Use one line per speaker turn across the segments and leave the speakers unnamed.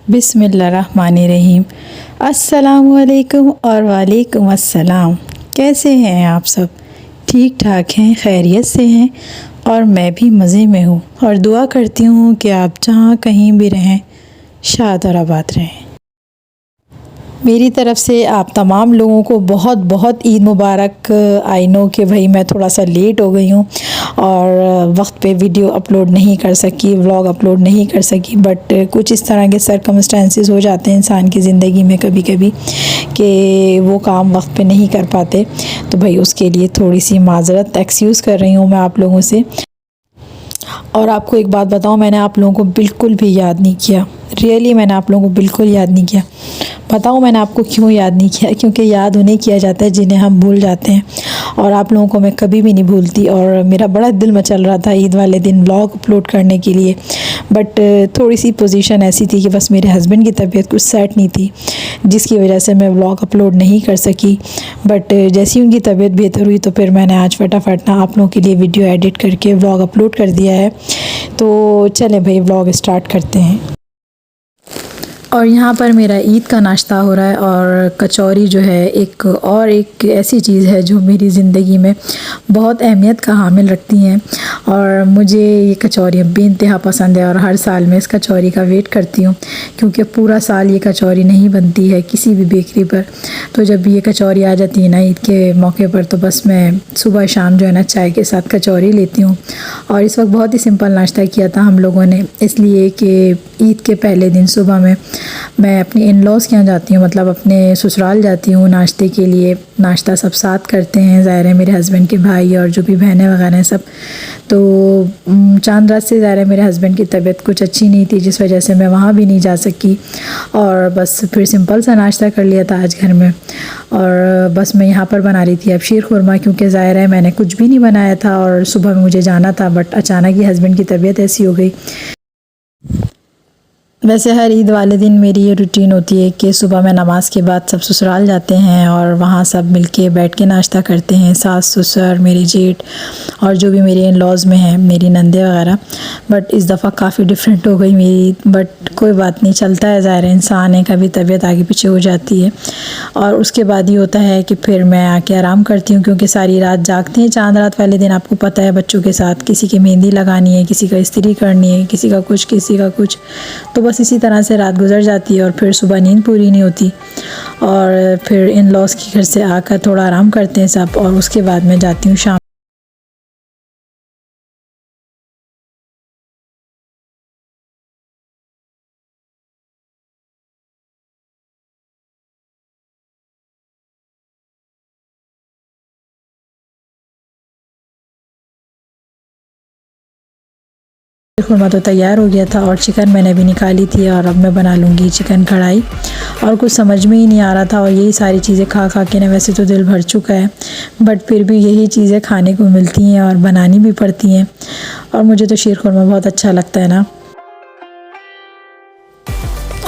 बिस्मिल्लाहिर्रहमानिर्रहीम। अस्सलामुअलैकुम और वालेकुम अस्सलाम। कैसे हैं आप सब? ठीक ठाक हैं, खैरियत से हैं और मैं भी मज़े में हूँ और दुआ करती हूँ कि आप जहाँ कहीं भी रहें शाद और आबाद रहें। मेरी तरफ़ से आप तमाम लोगों को बहुत बहुत ईद मुबारक। आई नो कि भाई मैं थोड़ा सा लेट हो गई हूँ और वक्त पे वीडियो अपलोड नहीं कर सकी, व्लॉग अपलोड नहीं कर सकी, बट कुछ इस तरह के सर्कमस्टेंसेस हो जाते हैं इंसान की ज़िंदगी में कभी कभी कि वो काम वक्त पे नहीं कर पाते। तो भाई उसके लिए थोड़ी सी माज़रत एक्सक्यूज़ कर रही हूँ मैं आप लोगों से। और आपको एक बात बताऊँ, मैंने आप लोगों को बिल्कुल भी याद नहीं किया। रियली मैंने आप लोगों को बिल्कुल याद नहीं किया। बताऊँ मैंने आपको क्यों याद नहीं किया? क्योंकि याद उन्हें किया जाता है जिन्हें हम भूल जाते हैं, और आप लोगों को मैं कभी भी नहीं भूलती। और मेरा बड़ा दिल मचल रहा था ईद वाले दिन व्लॉग अपलोड करने के लिए, बट थोड़ी सी पोजीशन ऐसी थी कि बस मेरे हस्बैंड की तबीयत कुछ सेट नहीं थी, जिसकी वजह से मैं व्लॉग अपलोड नहीं कर सकी। बट जैसी उनकी तबीयत बेहतर हुई तो फिर मैंने आज फटाफट ना आप लोगों के लिए वीडियो एडिट करके व्लॉग अपलोड कर दिया है। तो चलें भाई व्लॉग स्टार्ट करते हैं। और यहाँ पर मेरा ईद का नाश्ता हो रहा है, और कचौरी जो है एक ऐसी चीज़ है जो मेरी ज़िंदगी में बहुत अहमियत का हामिल रखती हैं। और मुझे ये कचौरी बेइंतहा पसंद है और हर साल मैं इस कचौरी का वेट करती हूँ, क्योंकि पूरा साल ये कचौरी नहीं बनती है किसी भी बेकरी पर। तो जब ये कचौरी आ जाती है ना ईद के मौके पर, तो बस मैं सुबह शाम जो है ना चाय के साथ कचौरी लेती हूँ। और इस वक्त बहुत ही सिंपल नाश्ता किया था हम लोगों ने, इसलिए कि ईद के पहले दिन सुबह में मैं अपनी इन लॉज़ के यहाँ जाती हूँ, मतलब अपने ससुराल जाती हूँ नाश्ते के लिए। नाश्ता सब साथ करते हैं, ज़ाहिर है मेरे हस्बैंड के भाई और जो भी बहनें वगैरह हैं सब। तो चांद रात से ज़ाहिर है मेरे हस्बैंड की तबीयत कुछ अच्छी नहीं थी, जिस वजह से मैं वहाँ भी नहीं जा सकी, और बस फिर सिंपल सा नाश्ता कर लिया था आज घर में। और बस मैं यहाँ पर बना रही थी अब शीर खुरमा, क्योंकि ज़ाहिर है मैंने कुछ भी नहीं बनाया था और सुबह में मुझे जाना था, बट अचानक ही हस्बैंड की तबीयत ऐसी हो गई। वैसे हर ईद वाले दिन मेरी ये रूटीन होती है कि सुबह में नमाज़ के बाद सब ससुराल जाते हैं और वहाँ सब मिलके बैठ के नाश्ता करते हैं, सास ससुर मेरी जेठ और जो भी मेरे इन लॉज़ में हैं मेरी नंदे वगैरह। बट इस दफ़ा काफ़ी डिफरेंट हो गई मेरी, बट कोई बात नहीं, चलता है, ज़ाहिर है इंसान है, कभी तबीयत आगे पीछे हो जाती है। और उसके बाद ही होता है कि फिर मैं आके आराम करती हूँ, क्योंकि सारी रात जागते हैं चांद रात वाले दिन, आपको पता है बच्चों के साथ, किसी की मेहंदी लगानी है, किसी का इस्त्री करनी है, किसी का कुछ। तो बस इसी तरह से रात गुजर जाती है और फिर सुबह नींद पूरी नहीं होती। और फिर इन लॉज़ के घर से आकर थोड़ा आराम करते हैं सब, और उसके बाद मैं जाती हूँ शाम। खुरमा तो तैयार हो गया था और चिकन मैंने भी निकाली थी, और अब मैं बना लूँगी चिकन कढ़ाई। और कुछ समझ में ही नहीं आ रहा था, और यही सारी चीज़ें खा खा के ना वैसे तो दिल भर चुका है, बट फिर भी यही चीज़ें खाने को मिलती हैं और बनानी भी पड़ती हैं। और मुझे तो शीर खुरमा बहुत अच्छा लगता है ना।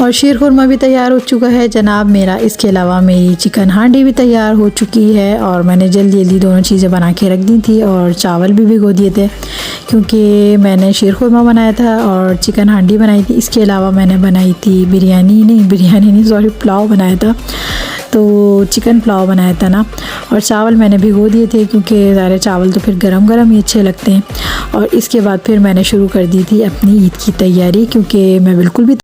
और शीर खुरमा भी तैयार हो चुका है जनाब मेरा। इसके अलावा मेरी चिकन हांडी भी तैयार हो चुकी है, और मैंने जल्दी जल्दी दोनों चीज़ें बना के रख दी थी, और चावल भी भिगो दिए थे, क्योंकि मैंने शीर खुरमा बनाया था और चिकन हांडी बनाई थी। इसके अलावा मैंने बनाई थी बिरयानी नहीं सॉरी, पुलाव बनाया था। तो चिकन पुलाव बनाया था ना, और चावल मैंने भिगो दिए थे, क्योंकि ज़ाहिर चावल तो फिर गरम गरम ही अच्छे लगते हैं। और इसके बाद फिर मैंने शुरू कर दी थी अपनी ईद की तैयारी, क्योंकि मैं बिल्कुल भी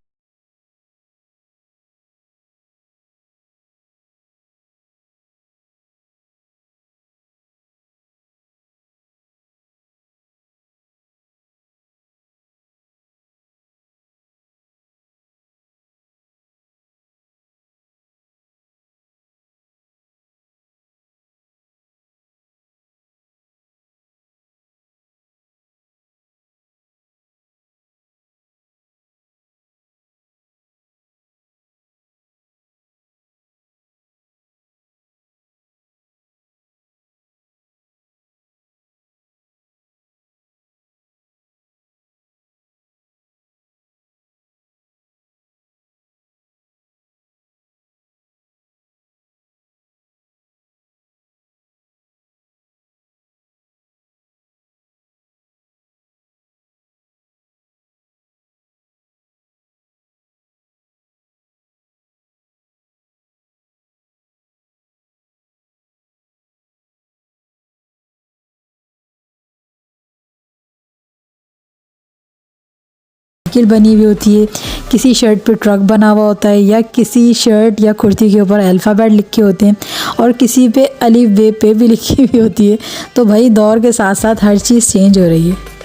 साइकिल बनी हुई होती है, किसी शर्ट पे ट्रक बना हुआ होता है, या किसी शर्ट या कुर्ती के ऊपर अल्फ़ाबेट लिखे होते हैं, और किसी पे अलिफ बे पे भी लिखी हुई होती है। तो भाई दौर के साथ साथ हर चीज़ चेंज हो रही है।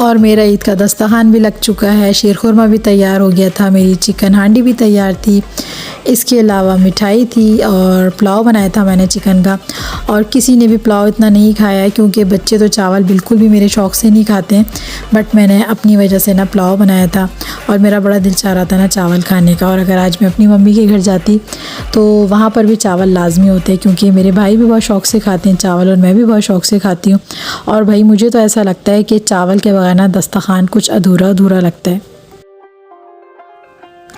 और मेरा ईद का दस्तरखान भी लग चुका है, शीरखुरमा भी तैयार हो गया था, मेरी चिकन हांडी भी तैयार थी, इसके अलावा मिठाई थी और पुलाव बनाया था मैंने चिकन का। और किसी ने भी पुलाव इतना नहीं खाया है क्योंकि बच्चे तो चावल बिल्कुल भी मेरे शौक़ से नहीं खाते हैं, बट मैंने अपनी वजह से ना पुलाव बनाया था और मेरा बड़ा दिल चाह रहा था ना चावल खाने का। और अगर आज मैं अपनी मम्मी के घर जाती तो वहाँ पर भी चावल लाजमी होते हैं क्योंकि मेरे भाई भी बहुत शौक़ से खाते हैं चावल और मैं भी बहुत शौक़ से खाती हूँ। और भाई मुझे तो ऐसा लगता है कि चावल के बगैर ना दस्तरखान कुछ अधूरा अधूरा लगता है।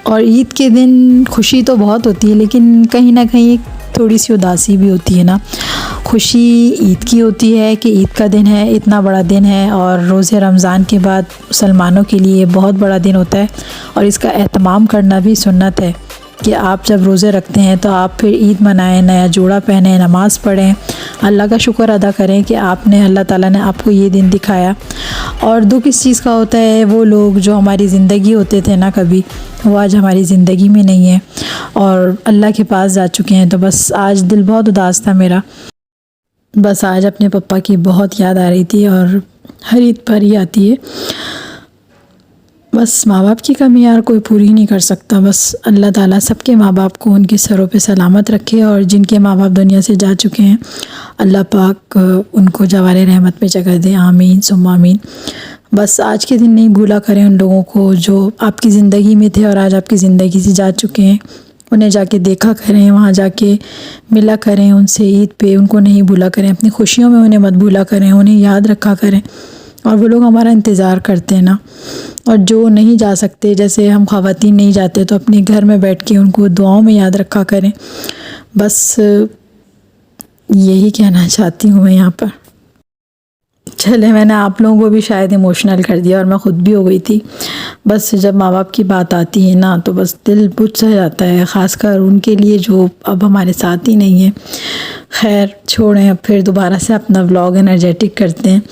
और ईद के दिन खुशी तो बहुत होती है लेकिन कहीं ना कहीं थोड़ी सी उदासी भी होती है ना। खुशी ईद की होती है कि ईद का दिन है, इतना बड़ा दिन है, और रोज़े रमज़ान के बाद मुसलमानों के लिए बहुत बड़ा दिन होता है और इसका एहतमाम करना भी सुन्नत है कि आप जब रोज़े रखते हैं तो आप फिर ईद मनाएं, नया जोड़ा पहनें, नमाज़ पढ़ें, अल्लाह का शुक्र अदा करें कि आपने अल्लाह ताला ने आपको ये दिन दिखाया। और दुख इस चीज़ का होता है वो लोग जो हमारी ज़िंदगी होते थे ना कभी, वो आज हमारी ज़िंदगी में नहीं है और अल्लाह के पास जा चुके हैं। तो बस आज दिल बहुत उदास था मेरा। बस आज अपने पप्पा की बहुत याद आ रही थी और हर ईद पर ही आती है। बस माँ बाप की कमी यार कोई पूरी नहीं कर सकता। बस अल्लाह ताला सबके माँ बाप को उनके सरों पे सलामत रखे और जिनके माँ बाप दुनिया से जा चुके हैं अल्लाह पाक उनको जवारे रहमत में जगह दे, आमीन सुम्मा आमीन। बस आज के दिन नहीं भूला करें उन लोगों को जो आपकी ज़िंदगी में थे और आज आपकी ज़िंदगी से जा चुके हैं। उन्हें जाके देखा करें, वहाँ जाके मिला करें उनसे ईद पे, उनको नहीं भूला करें, अपनी खुशियों में उन्हें मत भूला करें, उन्हें याद रखा करें। और वो लोग हमारा इंतज़ार करते हैं ना। और जो नहीं जा सकते, जैसे हम ख़वातीन नहीं जाते, तो अपने घर में बैठ के उनको दुआओं में याद रखा करें। बस यही कहना चाहती हूँ मैं यहाँ पर। चले, मैंने आप लोगों को भी शायद इमोशनल कर दिया और मैं ख़ुद भी हो गई थी। बस जब माँ बाप की बात आती है ना तो बस दिल बुझ सा जाता है, ख़ासकर उनके लिए जो अब हमारे साथ ही नहीं है। खैर छोड़ें, अब फिर दोबारा से अपना व्लॉग एनर्जेटिक करते हैं।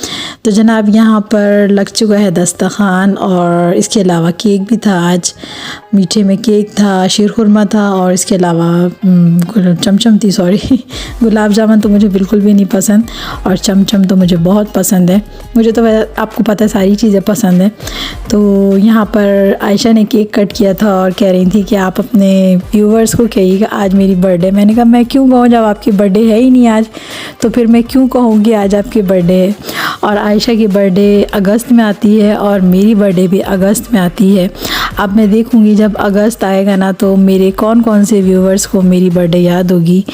तो जनाब यहाँ पर लग चुका है दस्तरखान और इसके अलावा केक भी था। आज मीठे में केक था, शीरखुरमा था और इसके अलावा चमचम थी, सॉरी गुलाब जामुन तो मुझे बिल्कुल भी नहीं पसंद और चमचम तो मुझे बहुत पसंद है। मुझे तो आपको पता है सारी चीज़ें पसंद है। तो यहाँ पर आयशा ने केक कट किया था और कह रही थी कि आप अपने व्यूवर्स को कहिएगा आज मेरी बर्थडे। मैंने कहा मैं क्यों कहूँ, जब आपकी बर्थडे है ही नहीं आज तो फिर मैं क्यों कहूँगी आज आपकी बर्थडे है। और आयशा की बर्थडे अगस्त में आती है और मेरी बर्थडे भी अगस्त में आती है। अब मैं देखूँगी जब अगस्त आएगा ना तो मेरे कौन कौन से व्यूवर्स को मेरी बर्थडे याद होगी।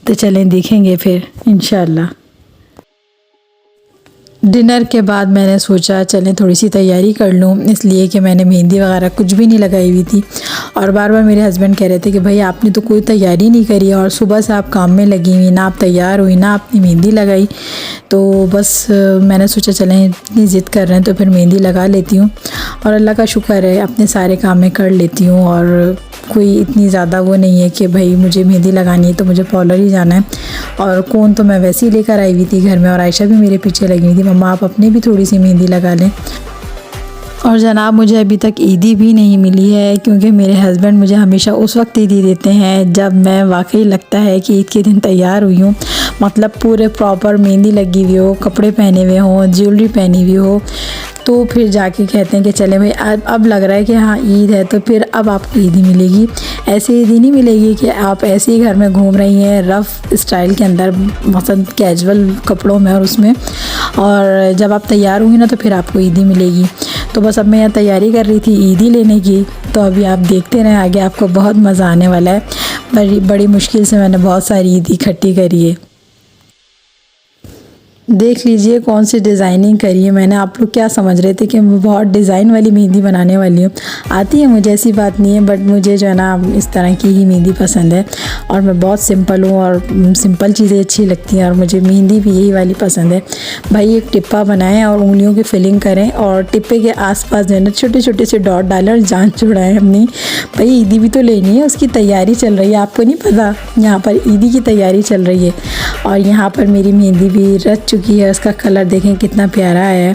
तो चलें देखेंगे फिर इंशाल्लाह। डिनर के बाद मैंने सोचा चलें थोड़ी सी तैयारी कर लूँ, इसलिए कि मैंने मेहंदी वगैरह कुछ भी नहीं लगाई हुई थी। और बार बार मेरे हस्बैंड कह रहे थे कि भाई आपने तो कोई तैयारी नहीं करी और सुबह से आप काम में लगी हुई, ना आप तैयार हुई ना आपने मेहंदी लगाई। तो बस मैंने सोचा चलें इतनी ज़िद कर रहे हैं तो फिर मेहंदी लगा लेती हूँ। और अल्लाह का शुक्र है अपने सारे काम में कर लेती हूँ और कोई इतनी ज़्यादा वो नहीं है कि भाई मुझे मेहंदी लगानी है तो मुझे पार्लर ही जाना है। और कोन तो मैं वैसे ही लेकर आई हुई थी घर में और आयशा भी मेरे पीछे लगी हुई थी, मम्मा आप अपने भी थोड़ी सी मेहंदी लगा लें। और जनाब मुझे अभी तक ईदी भी नहीं मिली है क्योंकि मेरे हस्बैंड मुझे हमेशा उस वक्त ईदी देते हैं जब मैं वाकई लगता है कि ईद के दिन तैयार हुई हूँ, मतलब पूरे प्रॉपर मेहंदी लगी हुई हो, कपड़े पहने हुए हों, ज्वेलरी पहनी हुई हो, तो फिर जाके कहते हैं कि चले भाई अब लग रहा है कि हाँ ईद है तो फिर अब आपको ईदी मिलेगी। ऐसे ईदी नहीं मिलेगी कि आप ऐसे ही घर में घूम रही हैं रफ़ स्टाइल के अंदर, मतलब कैजुअल कपड़ों में और उसमें, और जब आप तैयार हुई ना तो फिर आपको ईदी मिलेगी। तो बस अब मैं यहाँ तैयारी कर रही थी ईदी लेने की, तो अभी आप देखते रहें आगे आपको बहुत मज़ा आने वाला है। बड़ी मुश्किल से मैंने बहुत सारी ईदी इकट्ठी करी है। देख लीजिए कौन सी डिज़ाइनिंग करी है मैंने। आप लोग क्या समझ रहे थे कि मैं बहुत डिज़ाइन वाली मेहंदी बनाने वाली हूँ। आती है मुझे, ऐसी बात नहीं है, बट मुझे जो है ना इस तरह की ही मेहंदी पसंद है और मैं बहुत सिंपल हूँ और सिंपल चीज़ें अच्छी लगती हैं और मुझे मेहंदी भी यही वाली पसंद है। भाई एक टिप्पा बनाएं और उंगलियों की फिलिंग करें और टिप्पे के आसपास जो है ना छोटे छोटे से डॉट डालें और जान छुड़ाएँ अपनी। भाई ईदी भी तो लेनी है, उसकी तैयारी चल रही है, आपको नहीं पता यहाँ पर ईदी की तैयारी चल रही है। और यहाँ पर मेरी मेहंदी भी रच चुकी है, उसका कलर देखें कितना प्यारा है।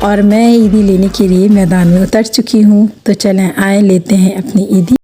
और मैं ईदी लेने के लिए मैदान में उतर चुकी हूँ। तो चलें आए लेते हैं अपनी ईदी।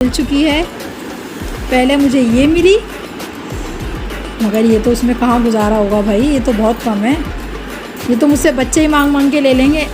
मिल चुकी है। पहले मुझे ये मिली, मगर ये तो उसमें कहाँ गुजारा होगा भाई, ये तो बहुत कम है। ये तो मुझसे बच्चे ही मांग मांग के ले लेंगे।